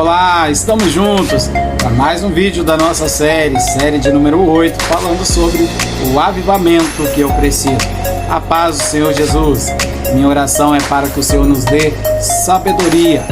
Olá, estamos juntos para mais um vídeo da nossa série de número 8, falando sobre o avivamento que eu preciso. A paz do Senhor Jesus. Minha oração é para que o Senhor nos dê sabedoria,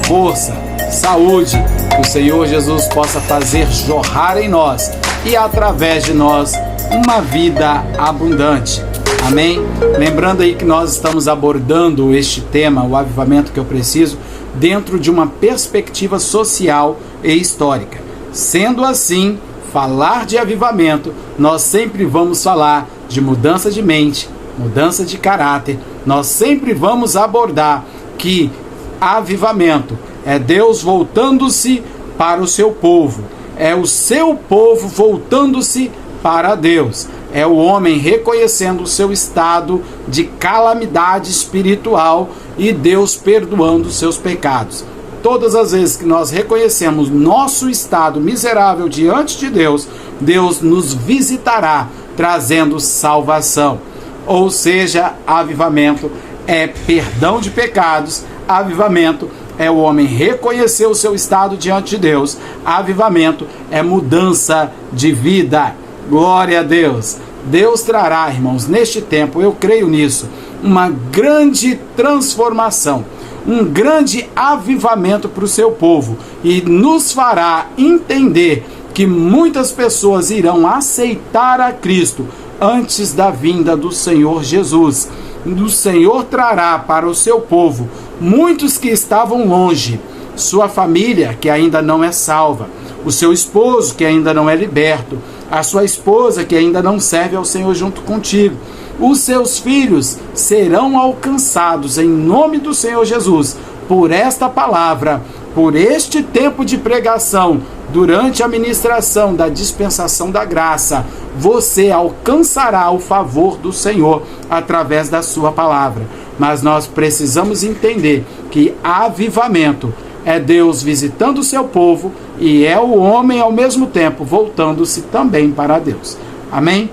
força, saúde, que o Senhor Jesus possa fazer jorrar em nós e através de nós uma vida abundante. Amém? Lembrando aí que nós estamos abordando este tema, o avivamento que eu preciso, dentro de uma perspectiva social e histórica. Sendo assim, falar de avivamento, nós sempre vamos falar de mudança de mente, mudança de caráter. Nós sempre vamos abordar que avivamento é Deus voltando-se para o seu povo, é o seu povo voltando-se para Deus, é o homem reconhecendo o seu estado de calamidade espiritual e Deus perdoando os seus pecados. Todas as vezes que nós reconhecemos nosso estado miserável diante de Deus, Deus nos visitará trazendo salvação. Ou seja, avivamento é perdão de pecados, avivamento é o homem reconhecer o seu estado diante de Deus, avivamento é mudança de vida. Glória a Deus. Deus trará, irmãos, neste tempo, eu creio nisso, uma grande transformação, um grande avivamento para o seu povo e nos fará entender que muitas pessoas irão aceitar a Cristo antes da vinda do Senhor Jesus. O Senhor trará para o seu povo muitos que estavam longe, sua família que ainda não é salva, o seu esposo que ainda não é liberto, a sua esposa que ainda não serve ao Senhor junto contigo. Os seus filhos serão alcançados em nome do Senhor Jesus por esta palavra, por este tempo de pregação, durante a ministração da dispensação da graça. Você alcançará o favor do Senhor através da sua palavra. Mas nós precisamos entender que avivamento é Deus visitando o seu povo e é o homem ao mesmo tempo voltando-se também para Deus. Amém?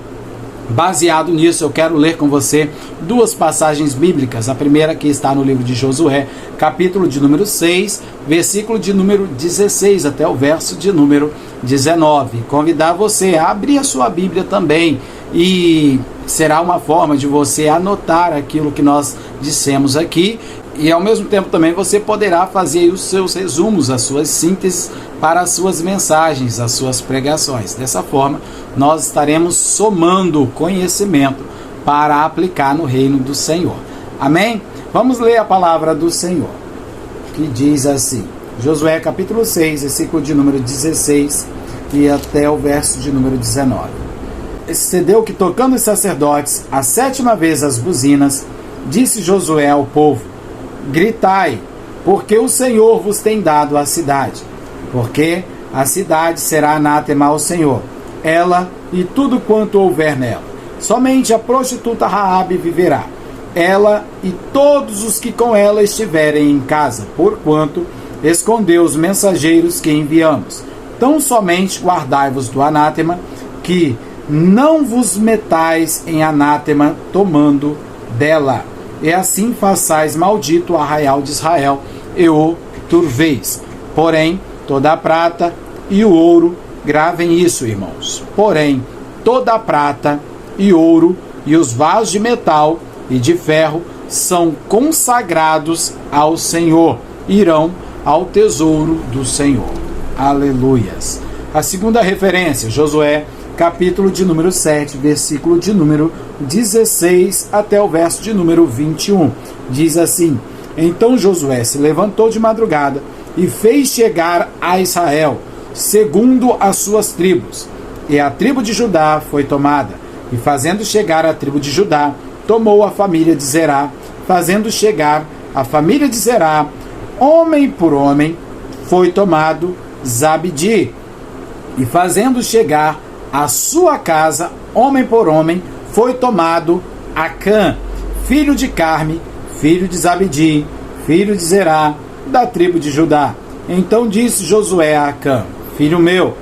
Baseado nisso, eu quero ler com você duas passagens bíblicas. A primeira que está no livro de Josué, capítulo de número 6, versículo de número 16 até o verso de número 19. Convidar você a abrir a sua Bíblia também, e será uma forma de você anotar aquilo que nós dissemos aqui, e ao mesmo tempo também você poderá fazer aí os seus resumos, as suas sínteses para as suas mensagens, as suas pregações. Dessa forma, nós estaremos somando conhecimento para aplicar no reino do Senhor. Amém? Vamos ler a palavra do Senhor, que diz assim, Josué capítulo 6, versículo de número 16 e até o verso de número 19. Sucedeu que, tocando os sacerdotes a 7ª vez as buzinas, disse Josué ao povo: gritai, porque o Senhor vos tem dado a cidade. Porque a cidade será anátema ao Senhor, ela e tudo quanto houver nela. Somente a prostituta Raabe viverá, ela e todos os que com ela estiverem em casa, porquanto escondeu os mensageiros que enviamos. Tão somente guardai-vos do anátema, que não vos metais em anátema tomando dela. E assim façais maldito o arraial de Israel, e o turveis. Porém, toda a prata e o ouro, gravem isso, irmãos. Porém, toda a prata e ouro e os vasos de metal e de ferro são consagrados ao Senhor, irão ao tesouro do Senhor. Aleluias. A segunda referência, Josué, capítulo de número 7, versículo de número 16 até o verso de número 21. Diz assim: Então Josué se levantou de madrugada e fez chegar a Israel, segundo as suas tribos. E a tribo de Judá foi tomada, e fazendo chegar a tribo de Judá, tomou a família de Zerá. Fazendo chegar a família de Zerá, homem por homem, foi tomado Zabdi. E fazendo chegar a sua casa, homem por homem, foi tomado Acã, filho de Carme, filho de Zabdi, filho de Zerá, da tribo de Judá. Então disse Josué a Acã: Filho meu,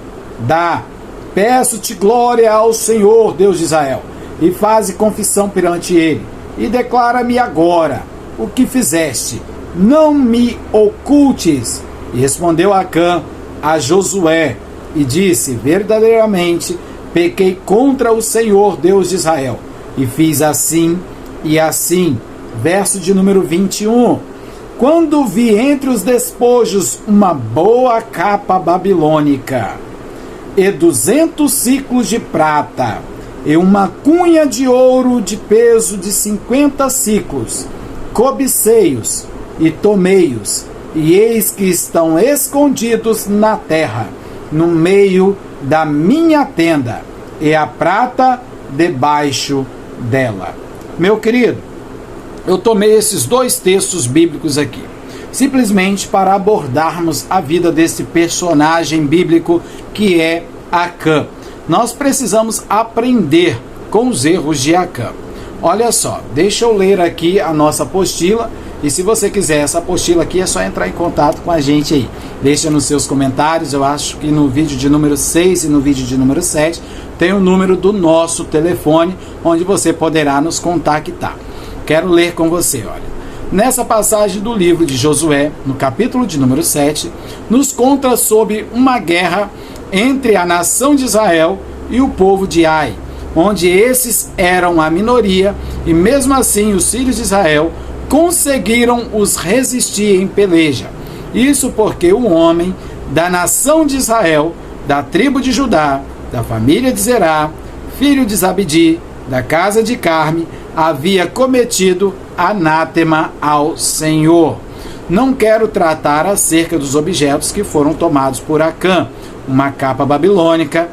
peço-te glória ao Senhor, Deus de Israel, e faze confissão perante ele, e declara-me agora o que fizeste. Não me ocultes E respondeu Acã a Josué e disse: verdadeiramente pequei contra o Senhor Deus de Israel, e fiz assim e assim. Verso de número 21. Quando vi entre os despojos uma boa capa babilônica, e 200 ciclos de prata, e uma cunha de ouro de peso de 50 ciclos, cobicei-os e tomei-os, e eis que estão escondidos na terra, no meio da minha tenda, e a prata debaixo dela. Meu querido, eu tomei esses dois textos bíblicos aqui, simplesmente para abordarmos a vida desse personagem bíblico que é Acã. Nós precisamos aprender com os erros de Acã. Olha só, deixa eu ler aqui a nossa apostila, e se você quiser essa apostila aqui, é só entrar em contato com a gente aí. Deixa nos seus comentários, eu acho que no vídeo de número 6 e no vídeo de número 7 tem o número do nosso telefone, onde você poderá nos contactar. Quero ler com você, olha. Nessa passagem do livro de Josué, no capítulo de número 7, nos conta sobre uma guerra entre a nação de Israel e o povo de Ai, onde esses eram a minoria, e mesmo assim os filhos de Israel conseguiram os resistir em peleja. Isso porque o homem da nação de Israel, da tribo de Judá, da família de Zerá, filho de Zabdi, da casa de Carme, havia cometido anátema ao Senhor. Não quero tratar acerca dos objetos que foram tomados por Acã, uma capa babilônica,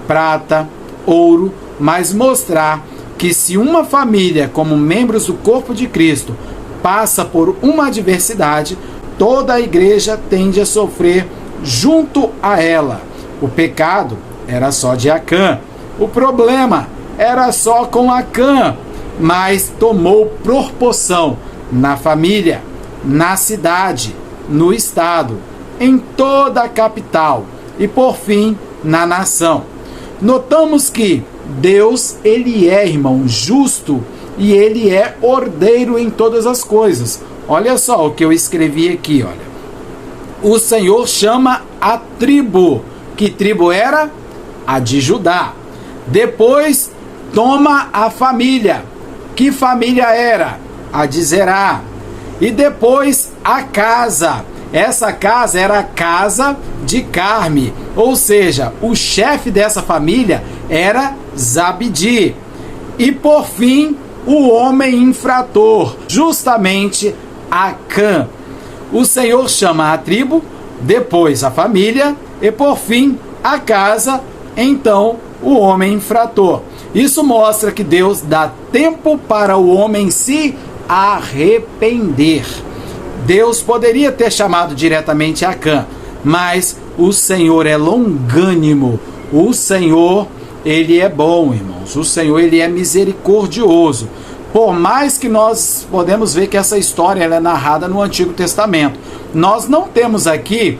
prata, ouro, mas mostrar que se uma família, como membros do corpo de Cristo, passa por uma adversidade, toda a igreja tende a sofrer junto a ela. O pecado era só de Acã, o problema era só com Acã, mas tomou proporção na família, na cidade, no estado, em toda a capital e, por fim, na nação. Notamos que Deus, ele é, irmão, justo, e ele é ordeiro em todas as coisas. Olha só o que eu escrevi aqui, olha. O Senhor chama a tribo. Que tribo era? A de Judá. Depois toma a família. Que família era? A de Zerá. E depois a casa. Essa casa era a casa de Carme, ou seja, o chefe dessa família era Zabdi. E por fim, o homem infrator, justamente Acã. O Senhor chama a tribo, depois a família e por fim a casa, então o homem infrator. Isso mostra que Deus dá tempo para o homem se arrepender. Deus poderia ter chamado diretamente Acã, mas o Senhor é longânimo. O Senhor, ele é bom, irmãos. O Senhor, ele é misericordioso. Por mais que nós podemos ver que essa história ela é narrada no Antigo Testamento, nós não temos aqui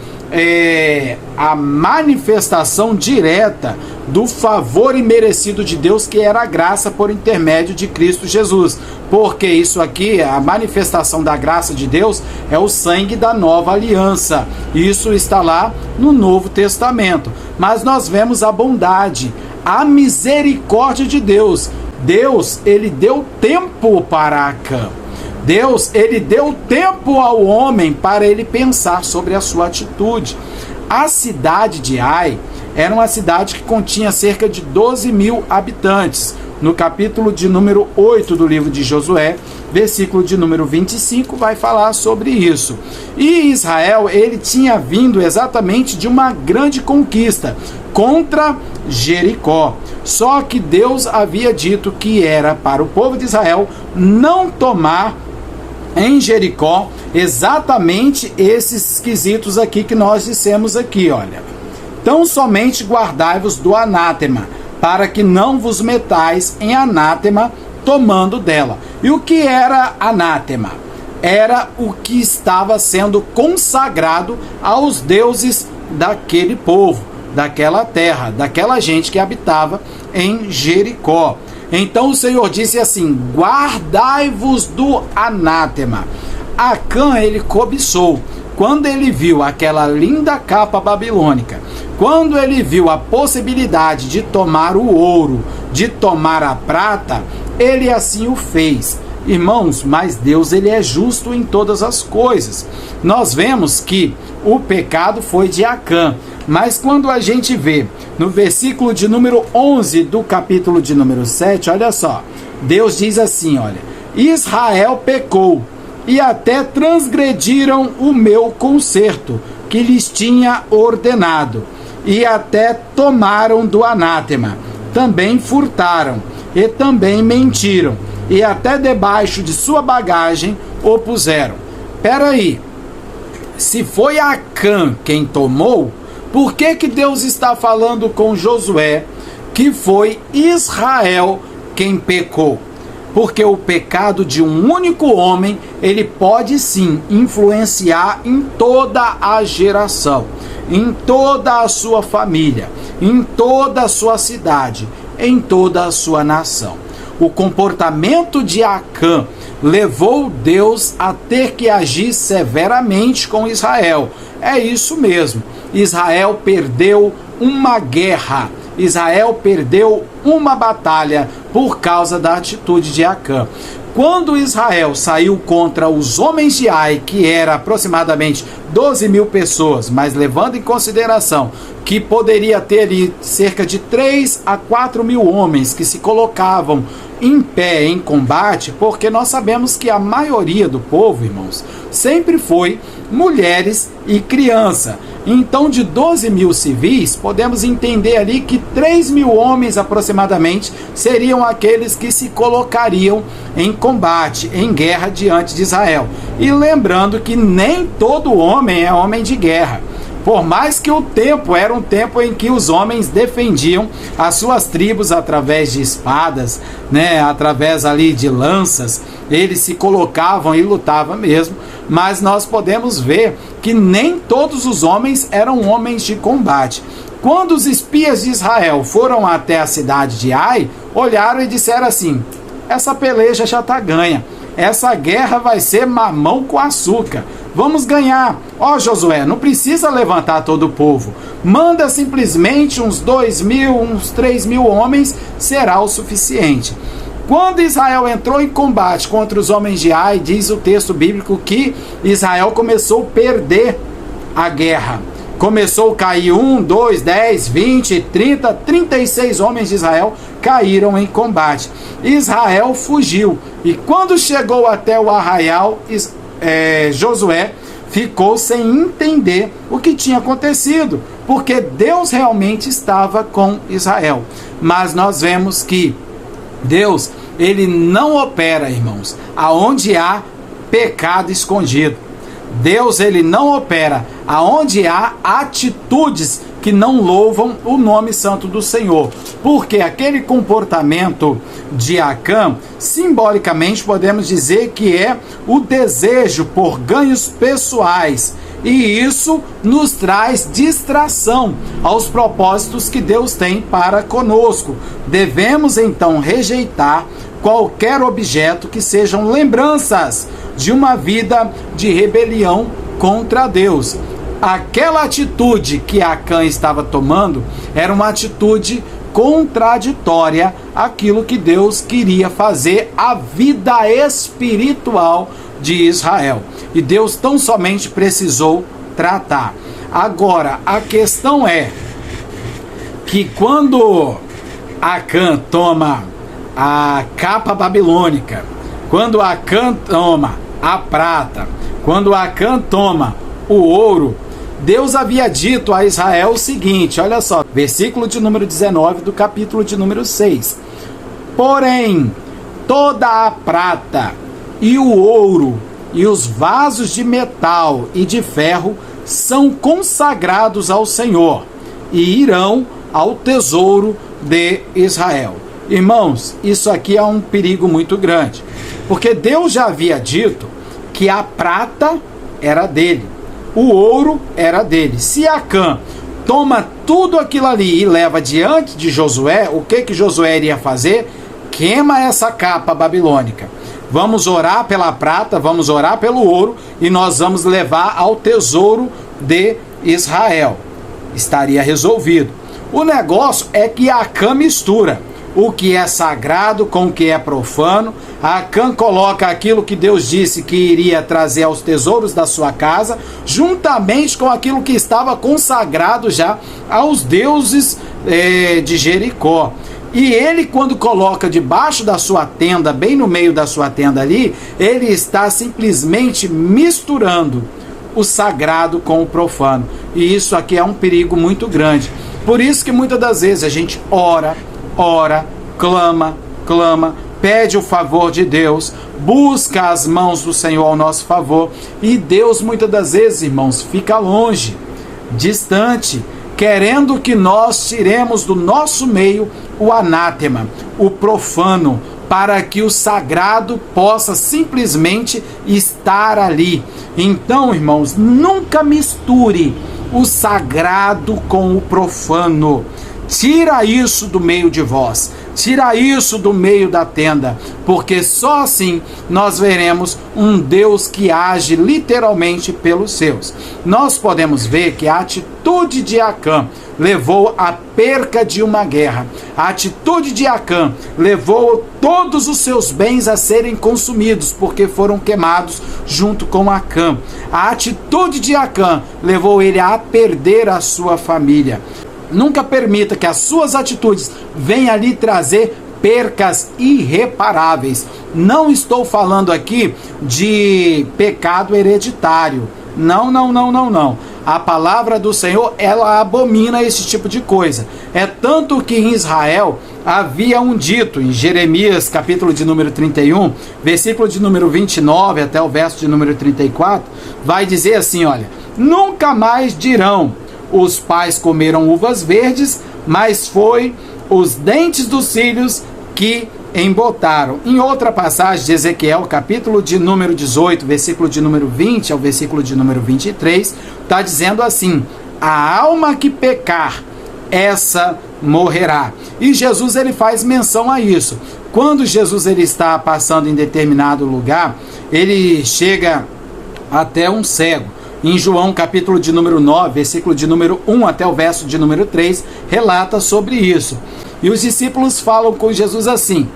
a manifestação direta do favor imerecido de Deus, que era a graça por intermédio de Cristo Jesus. Porque isso aqui, a manifestação da graça de Deus, é o sangue da nova aliança. Isso está lá no Novo Testamento. Mas nós vemos a bondade, a misericórdia de Deus. Deus, ele deu tempo para Acã. Deus, ele deu tempo ao homem para ele pensar sobre a sua atitude. A cidade de Ai era uma cidade que continha cerca de 12.000 habitantes. No capítulo de número 8 do livro de Josué, versículo de número 25, vai falar sobre isso. E Israel, ele tinha vindo exatamente de uma grande conquista contra Jericó. Só que Deus havia dito que era para o povo de Israel não tomar em Jericó exatamente esses quesitos aqui que nós dissemos aqui, olha. Tão somente guardai-vos do anátema, para que não vos metais em anátema tomando dela. E o que era anátema? Era o que estava sendo consagrado aos deuses daquele povo, daquela terra, daquela gente que habitava em Jericó. Então o Senhor disse assim: guardai-vos do anátema. Acã, ele cobiçou. Quando ele viu aquela linda capa babilônica, quando ele viu a possibilidade de tomar o ouro, de tomar a prata, ele assim o fez. Irmãos, mas Deus, ele é justo em todas as coisas. Nós vemos que o pecado foi de Acã, mas quando a gente vê no versículo de número 11 do capítulo de número 7, olha só, Deus diz assim, olha, Israel pecou e até transgrediram o meu concerto, que lhes tinha ordenado, e até tomaram do anátema, também furtaram, e também mentiram, e até debaixo de sua bagagem o puseram. Peraí, se foi Acã quem tomou, por que Deus está falando com Josué que foi Israel quem pecou? Porque o pecado de um único homem, ele pode sim influenciar em toda a geração, em toda a sua família, em toda a sua cidade, em toda a sua nação. O comportamento de Acã levou Deus a ter que agir severamente com Israel. É isso mesmo. Israel perdeu uma guerra. Israel perdeu uma batalha por causa da atitude de Acã. Quando Israel saiu contra os homens de Ai, que era aproximadamente 12 mil pessoas, mas levando em consideração que poderia ter ali cerca de 3 a 4 mil homens que se colocavam em pé em combate, porque nós sabemos que a maioria do povo, irmãos, sempre foi mulheres e criança. Então, de 12 mil civis, podemos entender ali que 3 mil homens aproximadamente seriam aqueles que se colocariam em combate, em guerra diante de Israel. E lembrando que nem todo homem é homem de guerra. Por mais que o tempo era um tempo em que os homens defendiam as suas tribos através de espadas, né, através ali de lanças, eles se colocavam e lutavam mesmo, mas nós podemos ver que nem todos os homens eram homens de combate. Quando os espias de Israel foram até a cidade de Ai, olharam e disseram assim: essa peleja já está ganha, essa guerra vai ser mamão com açúcar. Vamos ganhar. Ó Josué, não precisa levantar todo o povo. Manda simplesmente uns 2 mil, uns 3 mil homens, será o suficiente. Quando Israel entrou em combate contra os homens de Ai, diz o texto bíblico que Israel começou a perder a guerra. Começou a cair 1, 2, 10, 20, 30, 36 homens de Israel caíram em combate. Israel fugiu. E quando chegou até o arraial, Josué ficou sem entender o que tinha acontecido, porque Deus realmente estava com Israel. Mas nós vemos que Deus, ele não opera, irmãos, aonde há pecado escondido. Deus, ele não opera aonde há atitudes que não louvam o nome santo do Senhor. Porque aquele comportamento de Acã, simbolicamente podemos dizer que é o desejo por ganhos pessoais. E isso nos traz distração aos propósitos que Deus tem para conosco. Devemos então rejeitar qualquer objeto que sejam lembranças de uma vida de rebelião contra Deus. Aquela atitude que Acã estava tomando era uma atitude contraditória àquilo que Deus queria fazer à vida espiritual de Israel. E Deus tão somente precisou tratar. Agora, a questão é que quando Acã toma a capa babilônica, quando Acã toma a prata, quando Acã toma o ouro, Deus havia dito a Israel o seguinte, olha só, versículo de número 19 do capítulo de número 6. Porém, toda a prata e o ouro e os vasos de metal e de ferro são consagrados ao Senhor e irão ao tesouro de Israel. Irmãos, isso aqui é um perigo muito grande, porque Deus já havia dito que a prata era dele, o ouro era dele. Se Acã toma tudo aquilo ali e leva diante de Josué, o que Josué iria fazer? Queima essa capa babilônica. vamos orar pela prata, vamos orar pelo ouro e nós vamos levar ao tesouro de Israel. Estaria resolvido. O negócio é que Acã mistura o que é sagrado com o que é profano. Acã coloca aquilo que Deus disse que iria trazer aos tesouros da sua casa, juntamente com aquilo que estava consagrado já aos deuses de Jericó. E ele, quando coloca debaixo da sua tenda, bem no meio da sua tenda ali, ele está simplesmente misturando o sagrado com o profano. E isso aqui é um perigo muito grande. Por isso que muitas das vezes a gente ora, clama, pede o favor de Deus, busca as mãos do Senhor ao nosso favor, e Deus muitas das vezes, irmãos, fica longe, distante, querendo que nós tiremos do nosso meio o anátema, o profano, para que o sagrado possa simplesmente estar ali. Então, irmãos, nunca misture o sagrado com o profano. Tira isso do meio de vós, tira isso do meio da tenda, porque só assim nós veremos um Deus que age literalmente pelos seus. Nós podemos ver que a atitude de Acã levou à perca de uma guerra. A atitude de Acã levou todos os seus bens a serem consumidos, porque foram queimados junto com Acã. A atitude de Acã levou ele a perder a sua família. Nunca permita que as suas atitudes venham lhe trazer percas irreparáveis. Não estou falando aqui de pecado hereditário. Não. A palavra do Senhor, ela abomina esse tipo de coisa. É tanto que em Israel havia um dito, em Jeremias, capítulo de número 31, versículo de número 29 até o verso de número 34, vai dizer assim, olha: nunca mais dirão, os pais comeram uvas verdes, mas foi os dentes dos filhos que embotaram. Em outra passagem de Ezequiel, capítulo de número 18, versículo de número 20 ao versículo de número 23, está dizendo assim: a alma que pecar, essa morrerá. E Jesus, ele faz menção a isso. Quando Jesus, ele está passando em determinado lugar, ele chega até um cego. Em João, capítulo de número 9, versículo de número 1 até o verso de número 3, relata sobre isso. E os discípulos falam com Jesus assim: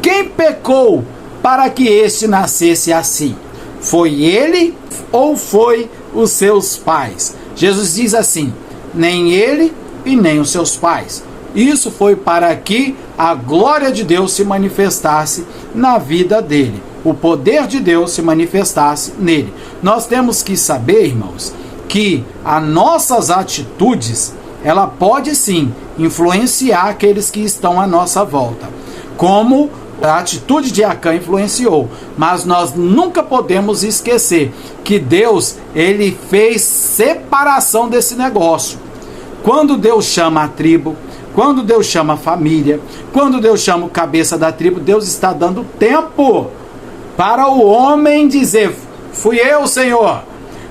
quem pecou para que este nascesse assim? Foi ele ou foi os seus pais? Jesus diz assim: nem ele e nem os seus pais. Isso foi para que a glória de Deus se manifestasse na vida dele. O poder de Deus se manifestasse nele. Nós temos que saber, irmãos, que as nossas atitudes, ela pode sim influenciar aqueles que estão à nossa volta, como a atitude de Acã influenciou. Mas nós nunca podemos esquecer que Deus, ele fez separação desse negócio. Quando Deus chama a tribo, quando Deus chama a família, quando Deus chama o cabeça da tribo, Deus está dando tempo para o homem dizer: fui eu, Senhor,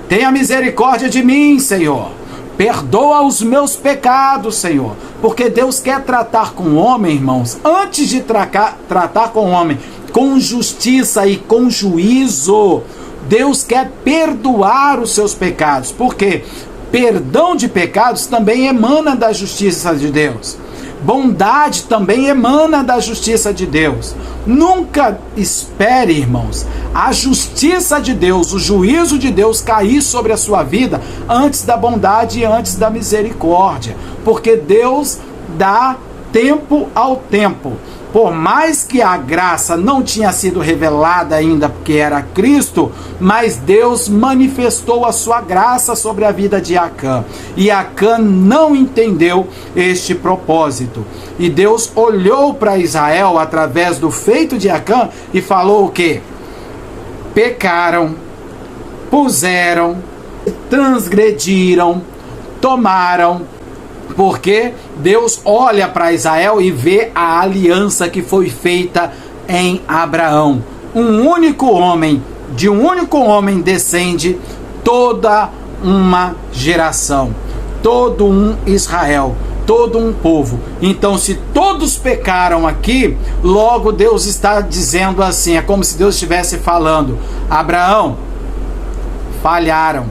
tenha misericórdia de mim, Senhor, perdoa os meus pecados, Senhor. Porque Deus quer tratar com o homem, irmãos, antes de tratar com o homem com justiça e com juízo. Deus quer perdoar os seus pecados, porque perdão de pecados também emana da justiça de Deus. Bondade também emana da justiça de Deus. Nunca espere, irmãos, a justiça de Deus, o juízo de Deus cair sobre a sua vida antes da bondade e antes da misericórdia, porque Deus dá tempo ao tempo. Por mais que a graça não tinha sido revelada ainda, porque era Cristo, mas Deus manifestou a sua graça sobre a vida de Acã. E Acã não entendeu este propósito. E Deus olhou para Israel através do feito de Acã e falou o quê? Pecaram, puseram, transgrediram, tomaram. Porque Deus olha para Israel e vê a aliança que foi feita em Abraão. Um único homem, de um único homem descende toda uma geração, todo um Israel, todo um povo. Então, se todos pecaram aqui, logo Deus está dizendo assim, é como se Deus estivesse falando: Abraão, falharam,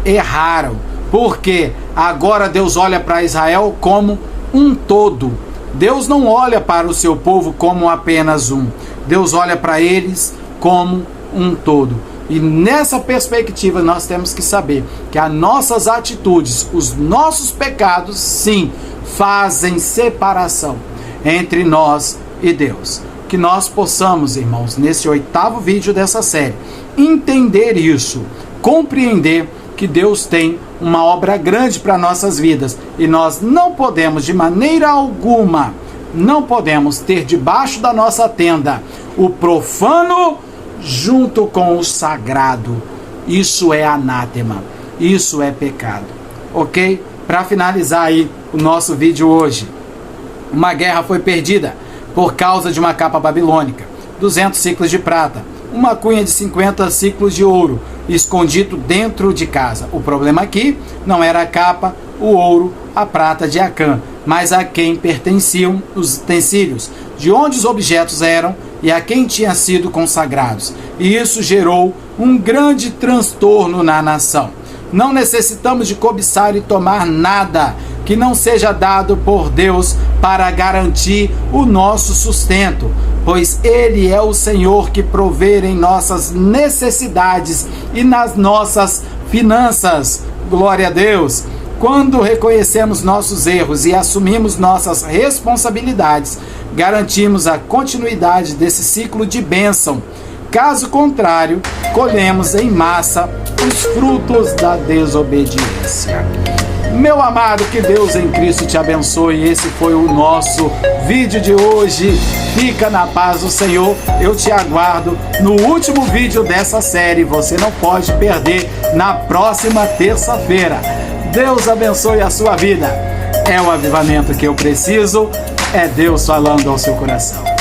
erraram, porque agora Deus olha para Israel como um todo. Deus não olha para o seu povo como apenas um. Deus olha para eles como um todo. E nessa perspectiva nós temos que saber que as nossas atitudes, os nossos pecados, sim, fazem separação entre nós e Deus. Que nós possamos, irmãos, nesse 8º vídeo dessa série, entender isso, compreender que Deus tem uma obra grande para nossas vidas e nós não podemos de maneira alguma, não podemos ter debaixo da nossa tenda o profano junto com o sagrado. Isso é anátema, isso é pecado, ok? Para finalizar aí o nosso vídeo hoje, uma guerra foi perdida por causa de uma capa babilônica, 200 ciclos de prata, uma cunha de 50 ciclos de ouro, escondido dentro de casa. O problema aqui não era a capa, o ouro, a prata de Acã, mas a quem pertenciam os utensílios, de onde os objetos eram e a quem tinham sido consagrados. E isso gerou um grande transtorno na nação. Não necessitamos de cobiçar e tomar nada que não seja dado por Deus para garantir o nosso sustento, pois Ele é o Senhor que provê em nossas necessidades e nas nossas finanças. Glória a Deus! Quando reconhecemos nossos erros e assumimos nossas responsabilidades, garantimos a continuidade desse ciclo de bênção. Caso contrário, colhemos em massa os frutos da desobediência. Meu amado, que Deus em Cristo te abençoe. Esse foi o nosso vídeo de hoje. Fica na paz do Senhor. Eu te aguardo no último vídeo dessa série. Você não pode perder na próxima terça-feira. Deus abençoe a sua vida. É o avivamento que eu preciso. É Deus falando ao seu coração.